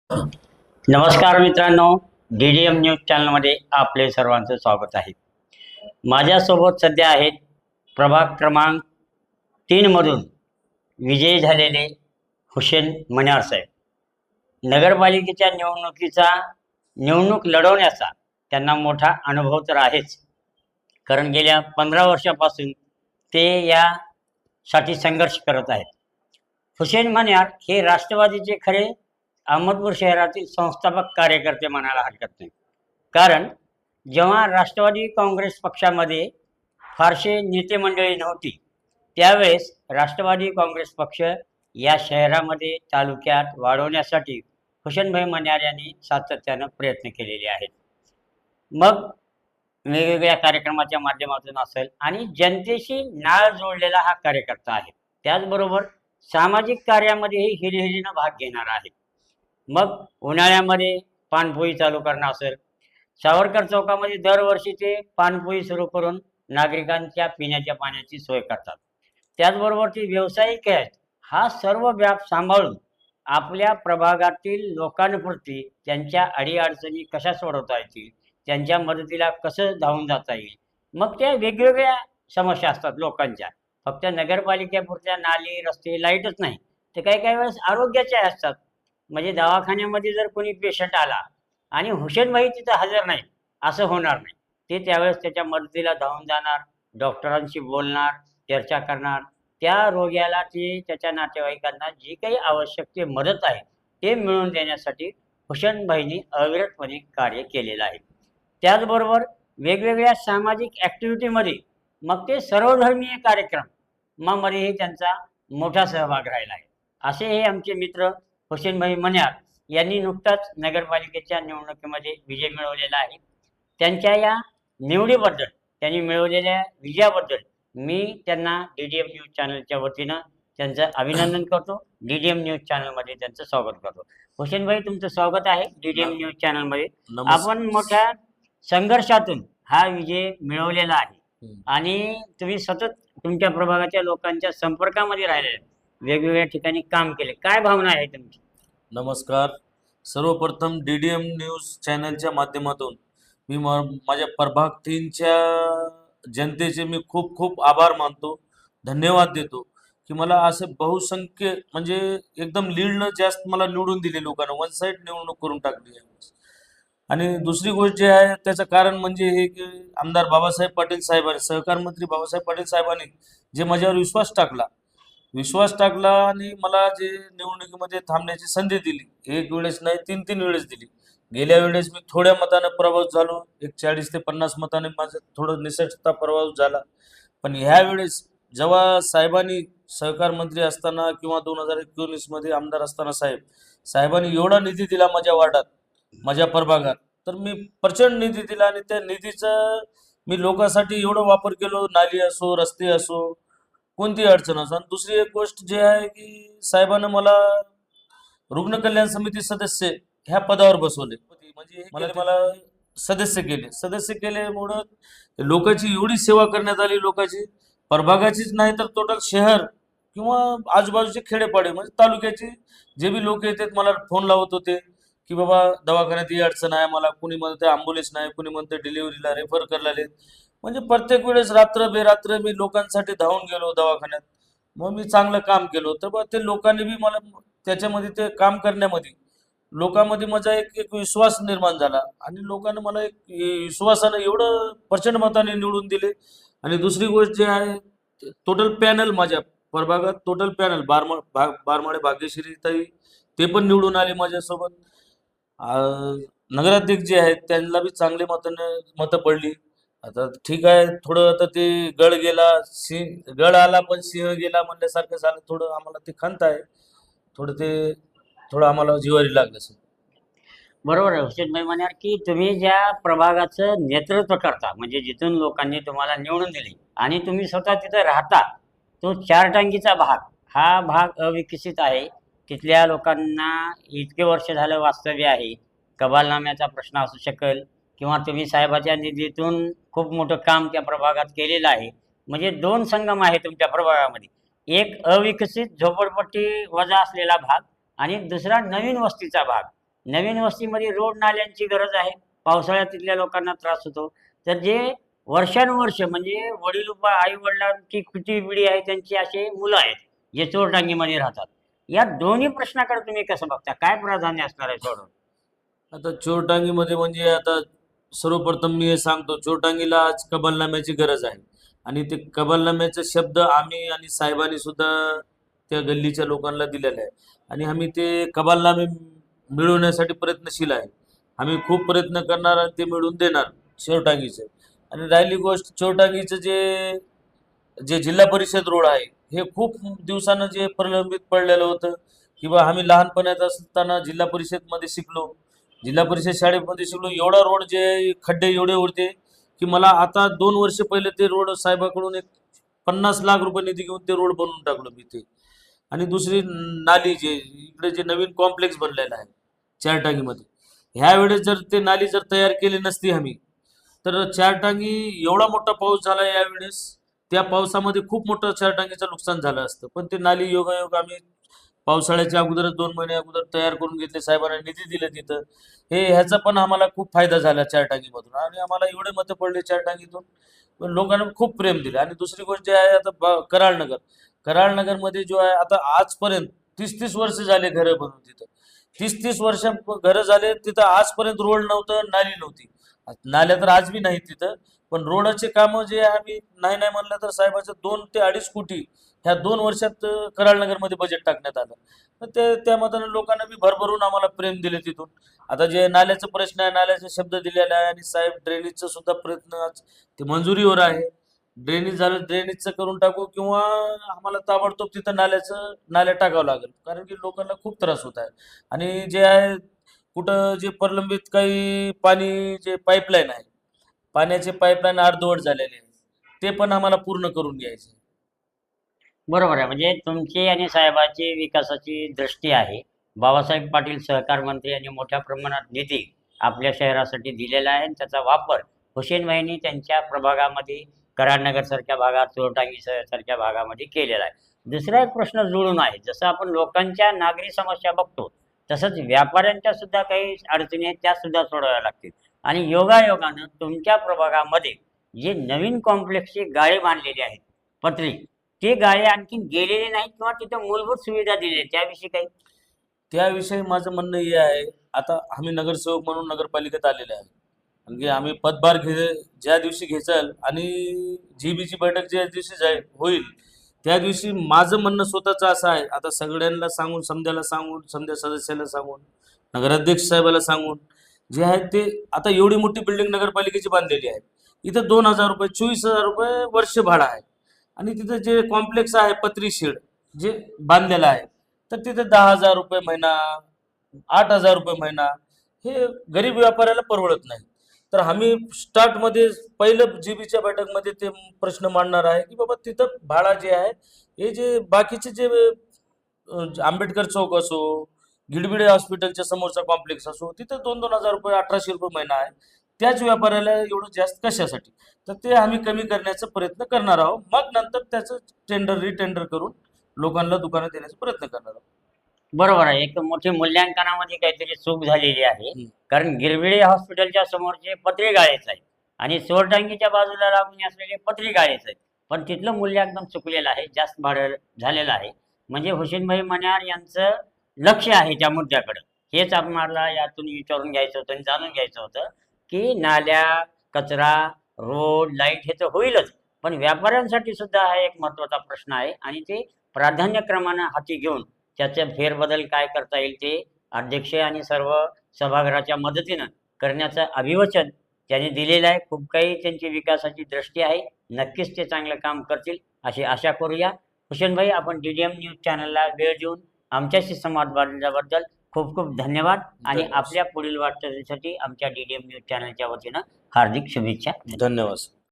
नमस्कार मित्रांनो, DDM news चॅनलमध्ये आपले सर्वांचं स्वागत आहे. माझ्यासोबत सध्या आहेत प्रभाग क्रमांक 3 मधून विजयी झालेले हुसेन मन्यार साहेब. नगरपालिकेच्या निवडणूक लढवण्याचा त्यांना मोठा अनुभव तर आहेच, कारण गेल्या 15 वर्षापासून ते यासाठी संघर्ष करत आहेत. हुसेन मन्यार हे राष्ट्रवादीचे खरे अहमदपूर शहरातील संस्थापक कार्यकर्ते म्हणायला हरकत नाही. कारण जेव्हा राष्ट्रवादी काँग्रेस पक्षामध्ये फारसे नेते मंडळी नव्हती, त्यावेळेस राष्ट्रवादी काँग्रेस पक्ष या शहरामध्ये तालुक्यात वाढवण्यासाठी हुसेनभाई मन्यार यांनी सातत्यानं प्रयत्न केलेले आहेत. मग वेगवेगळ्या कार्यक्रमाच्या माध्यमातून असेल आणि जनतेशी नाळ जोडलेला हा कार्यकर्ता आहे. त्याचबरोबर सामाजिक कार्यामध्येही हिरिहिरीनं भाग घेणार आहे. मग उन्हाळ्यामध्ये पानपोई चालू करणं असेल, सावरकर चौकामध्ये दरवर्षी ते पानपोई सुरू करून नागरिकांच्या पिण्याच्या पाण्याची सोय करतात. त्याचबरोबर ते व्यावसायिक आहेत. हा सर्व व्याप सांभाळून आपल्या प्रभागातील लोकांप्रती त्यांच्या अडीअडचणी कशा सोडवता येतील, त्यांच्या मदतीला कसं धावून जाता येईल. मग त्या वेगवेगळ्या समस्या असतात लोकांच्या, फक्त नगरपालिकेपुरत्या नाली, रस्ते, लाईटच नाही, ते काही वेळेस आरोग्याच्या असतात. म्हणजे दवाखान्यामध्ये जर कोणी पेशंट आला आणि हुसेनभाई तिथं हजर नाही, असं होणार नाही. ते त्यावेळेस त्याच्या मदतीला धावून जाणार, डॉक्टरांशी बोलणार, चर्चा करणार. त्या रोग्याला ते त्याच्या नातेवाईकांना जी काही आवश्यक ते मदत आहे ते मिळवून देण्यासाठी हुसेनभाईंनी अविरतपणे कार्य केलेलं आहे. त्याचबरोबर वेगवेगळ्या सामाजिक ॲक्टिव्हिटीमध्ये, मग ते सर्वधर्मीय कार्यक्रमामध्येही त्यांचा मोठा सहभाग राहिला आहे. असे हे आमचे मित्र हुसेनभाई मन्यार यांनी नुकताच नगरपालिकेच्या निवडणुकीमध्ये विजय मिळवलेला आहे. त्यांच्या या निवडीबद्दल, त्यांनी मिळवलेल्या विजयाबद्दल मी त्यांना DDM न्यूज चॅनलच्या वतीनं त्यांचं अभिनंदन करतो. DDM न्यूज चॅनलमध्ये त्यांचं स्वागत करतो. हुसेनभाई, तुमचं स्वागत आहे DDM न्यूज चॅनलमध्ये. आपण मोठ्या संघर्षातून हा विजय मिळवलेला आहे आणि तुम्ही सतत तुमच्या प्रभागाच्या लोकांच्या संपर्कामध्ये राहिलेले, वेगवेगळ्या ठिकाणी काम केले. काय भावना आहे तुमची? नमस्कार. सर्वप्रथम DDM न्यूज चॅनलच्या माध्यमातून मी माझ्या प्रभाग 3च्या जनतेचे मी खूप खूप आभार मानतो, धन्यवाद देतो की मला असे बहुसंख्य म्हणजे एकदम लीडनं जास्त मला निवडून दिले लोकांना, वन साईड निवडणूक करून टाकली आहे. आणि दुसरी गोष्ट जे आहे त्याचं कारण म्हणजे हे की आमदार बाबासाहेब पाटील साहेबांनी, सहकार मंत्री बाबासाहेब पाटील साहेबांनी जे माझ्यावर विश्वास टाकला आणि मला जे निवडणुकीमध्ये थांबण्याची संधी दिली, एक वेळेस नाही 3 वेळेस दिली. गेल्या वेळेस मी थोड्या मतानं पराभूत झालो, एक 40 ते 50 मताने माझं थोडं निसटता पराभव झाला. पण ह्या वेळेस जेव्हा साहेबांनी सहकार मंत्री असताना किंवा 2019 मध्ये आमदार असताना साहेबांनी एवढा निधी दिला माझ्या वार्डात, माझ्या प्रभागात, तर मी प्रचंड निधी दिला आणि त्या निधीचा मी लोकांसाठी एवढा वापर केलो, नाली असो, रस्ते असो, कोणती अडचण असो. आणि दुसरी एक गोष्ट जे आहे की साहेबांना मला रुग्ण कल्याण समिती सदस्य ह्या पदावर बसवले, म्हणजे मला सदस्य केल्यामुळं लोकांची एवढी सेवा करण्यात आली, लोकांची प्रभागाचीच नाही तर टोटल शहर किंवा आजूबाजूचे खेडेपाडे म्हणजे तालुक्याचे जे बी लोक येतात मला फोन लावत होते की बाबा दवाखान्यात ही अडचण आहे, मला कुणी म्हणते ॲम्ब्युलन्स नाही, कुणी म्हणते डिलिव्हरीला रेफर करायला. म्हणजे प्रत्येक वेळेस रात्र बेरात्र मी लोकांसाठी धावून गेलो दवाखान्यात. मग मी चांगलं काम केलं तर मग ते लोकांनी बी मला त्याच्यामध्ये ते काम करण्यामध्ये लोकांमध्ये माझा एक विश्वास निर्माण झाला आणि लोकांनी मला एक विश्वासानं एवढं प्रचंड मताने निवडून दिले. आणि दुसरी गोष्ट जे आहे, टोटल पॅनल माझ्या प्रभागात टोटल पॅनल बारमाडे भाग्यश्री ताई ते पण निवडून आले माझ्यासोबत. नगराध्यक्ष जे आहेत त्यांना बी चांगले मतं पडली. आता ठीक आहे, थोडं आता ते गड आला पण सिंह गेला म्हणल्यासारखं झालं. थोडं आम्हाला ते खंत आहे, थोडं आम्हाला जिवारी लागलं सर. बरोबर आहे हुसेनभाई मन्यार, की तुम्ही ज्या प्रभागाचं नेतृत्व करता, म्हणजे जिथून लोकांनी तुम्हाला निवडून दिली आणि तुम्ही स्वतः तिथं राहता, तो चारटांगीचा भाग, हा भाग अविकसित आहे. तिथल्या लोकांना इतके वर्ष झालं वास्तव्य आहे. कबालनाम्याचा प्रश्न असू शकेल किंवा तुम्ही साहेबाच्या निधीतून खूप मोठं काम त्या प्रभागात केलेलं आहे. म्हणजे 2 संगम आहे तुमच्या प्रभागामध्ये, एक अविकसित झोपडपट्टी वजा असलेला भाग आणि दुसरा नवीन वस्तीचा भाग. नवीन वस्तीमध्ये रोड नाल्यांची गरज आहे. पावसाळ्यात तिथल्या लोकांना त्रास होतो. तर जे वर्षानुवर्ष म्हणजे आई वडिलांची किती पिढी आहे त्यांची असे मुलं आहेत जे चोरटांगीमध्ये राहतात. या दोन्ही प्रश्नाकडे तुम्ही कसं बघता? काय प्राधान्य असणार आहे सोडून? आता चोरटांगीमध्ये म्हणजे आता सर्वप्रथम मी हे सांगतो, चोरटांगीला आज कबलनाम्याची गरज आहे आणि ते कबलनाम्याचे शब्द आम्ही आणि साहेबांनी सुद्धा त्या गल्लीच्या लोकांना दिलेले आहे आणि आम्ही ते कबलनामे मिळवण्यासाठी प्रयत्नशील आहे. आम्ही खूप प्रयत्न करणार आणि ते मिळवून देणार चोरटांगीचे. आणि राहिली गोष्ट चोरटांगीचं जे जे जिल्हा परिषद रोड आहे, हे खूप दिवसानं जे प्रलंबित पडलेलं होतं किंवा आम्ही लहानपणात असताना जिल्हा परिषदमध्ये शिकलो, जिल्हा परिषद शाळेमध्ये शिकलो. एवढा रोड जे खड्डे एवढे होते की मला आता 2 वर्ष पहिले ते रोड साहेबाकडून एक 50 लाख रुपये निधी घेऊन ते रोड बनवून टाकलो मी ते. आणि दुसरी नाली जे इकडे जे नवीन कॉम्प्लेक्स बनलेलं आहे चारटांगीमध्ये, ह्या वेळेस जर ते नाली जर तयार केली नसती आम्ही, तर चारटांगी एवढा मोठा पाऊस झाला यावेळेस, त्या पावसामध्ये खूप मोठं चारटांगीचं नुकसान झालं असतं. पण ते नाली योगायोग आम्ही पावसाळ्याच्या अगोदरच 2 महिने अगोदर तयार करून घेतले, साहेबांना निधी दिले तिथं. ह्याचा पण आम्हाला खूप फायदा झाला चारटांगीमधून आणि आम्हाला एवढे मतं पडले चारटांगीतून. पण लोकांना खूप प्रेम दिलं. आणि दुसरी गोष्ट जी आहे आता कराळनगर, कराळनगरमध्ये जो आहे आता आजपर्यंत 30-30 वर्ष झाले घरं बनवून तिथं. 30-30 वर्ष घरं झाले तिथं, आजपर्यंत रोड नव्हतं, नाली नव्हती. नाल्या तर आज बी नाहीत तिथं. पण रोडाचे कामं जे आहे, आम्ही नाही नाही म्हणलं तर साहेबाचं 2 ते 2.5 कोटी ह्या 2 वर्षात कराळनगरमध्ये बजेट टाकण्यात आलं. तर त्या मताने लोकांना बी भरभरून आम्हाला प्रेम दिले तिथून. आता जे नाल्याचा प्रश्न आहे, नाल्याचे शब्द दिलेले आहे आणि साहेब ड्रेनेजचा सुद्धा प्रयत्न आज ते मंजुरीवर आहे. ड्रेनेज झालं, ड्रेनेजचं करून टाकू किंवा आम्हाला ताबडतोब तिथं नाल्या टाकावं लागेल, कारण की लोकांना खूप त्रास होत आहे. आणि जे आहे कुठं जे प्रलंबित काही पाणी जे पाईपलाईन आहे, पाण्याचे पाईपलाईन अर्धवट झालेले आहे, ते पण आम्हाला पूर्ण करून घ्यायचे. बरोबर आहे. म्हणजे तुमची आणि साहेबाची विकासाची दृष्टी आहे. बाबासाहेब पाटील सहकार मंत्री यांनी मोठ्या प्रमाणात निधी आपल्या शहरासाठी दिलेला आहे आणि त्याचा वापर हुसेनभाईंनी त्यांच्या प्रभागामध्ये कराडनगरसारख्या भागात, चोरटांगी सारख्या भागामध्ये केलेला आहे. दुसरा एक प्रश्न जुळून आहे. जसं आपण लोकांच्या नागरी समस्या बघतो, तसंच व्यापाऱ्यांच्या सुद्धा काही अडचणी आहेत, त्या सुद्धा सोडवाव्या लागतील. आणि योगायोगानं तुमच्या प्रभागामध्ये जे नवीन कॉम्प्लेक्सचे गाळे बांधलेले आहेत, पत्रे, ते गाळे आणखीन गेलेले नाहीत किंवा तिथं मूलभूत सुविधा दिल्या आहेत, त्याविषयी काही? त्याविषयी माझं म्हणणं हे आहे, आता आम्ही नगरसेवक म्हणून नगरपालिकेत आलेले आहे. कारण की आम्ही पदभार ज्या दिवशी घेचाल आणि जीबीची बैठक ज्या दिवशी होईल, त्या दिवशी माझं म्हणणं स्वतःचं असं आहे, आता सगळ्यांना सांगून, समध्याला सांगून, समध्या सदस्याला सांगून, नगराध्यक्ष साहेबाला सांगून, जे आहे ते आता एवढी मोठी बिल्डिंग नगरपालिकेची बांधलेली आहे. इथं 2,000 रुपये, 24,000 रुपये वर्ष भाडं आहे. आणि तिथं जे कॉम्प्लेक्स आहे पत्री शेड जे बांधलेलं आहे, तर तिथे 10,000 रुपये महिना, 8,000 रुपये महिना, हे गरीब व्यापाऱ्याला परवडत नाही. तर आम्ही स्टार्टमध्ये पहिलं जीबीच्या बैठकमध्ये ते प्रश्न मांडणार आहे की बाबा तिथं भाडा जे आहे, हे जे बाकीचे जे आंबेडकर चौक असो, गिडबिडे हॉस्पिटलच्या समोरचा कॉम्प्लेक्स असो, तिथं 2,000 रुपये, 1,800 रुपये महिना आहे. त्याच व्यापाऱ्याला एवढं जास्त कशासाठी? तर ते आम्ही कमी करण्याचा प्रयत्न करणार आहोत. मग नंतर त्याचं रिटेंडर करून लोकांना दुकानं देण्याचा प्रयत्न करणार आहोत. बरोबर आहे. एक मोठी मूल्यांकनामध्ये काहीतरी चूक झालेली आहे. कारण गिरविळे हॉस्पिटलच्या समोरचे पत्रे गाळेच आहेत आणि चोरटांगीच्या बाजूला लागून असलेले पत्रे गाळेच आहेत. पण तिथलं मूल्यांकन चुकलेलं आहे, जास्त भाडं झालेलं आहे. म्हणजे हुसेनभाई मण्यार यांचं लक्ष आहे त्या मुद्द्याकडं. हेच आम्हाला यातून विचारून घ्यायचं होतं आणि जाणून घ्यायचं होतं, की नाल्या, कचरा, रोड, लाईट हे तर होईलच, पण व्यापाऱ्यांसाठी सुद्धा हा एक महत्त्वाचा प्रश्न आहे आणि ते प्राधान्यक्रमानं हाती घेऊन त्याचे फेरबदल काय करता येईल ते अध्यक्ष आणि सर्व सभागृहाच्या मदतीनं करण्याचं अभिवचन त्यांनी दिलेलं आहे. खूप काही त्यांची विकासाची दृष्टी आहे. नक्कीच ते चांगलं काम करतील अशी आशा करूया. हुसेनभाई, आपण DDM न्यूज चॅनलला वेळ देऊन आमच्याशी संवाद साधल्याबद्दल खूप खूप धन्यवाद आणि धन्यवाद. आपल्या पुढील वाटचालीसाठी आमच्या DDM न्यूज चॅनलच्या वतीनं हार्दिक शुभेच्छा. धन्यवाद.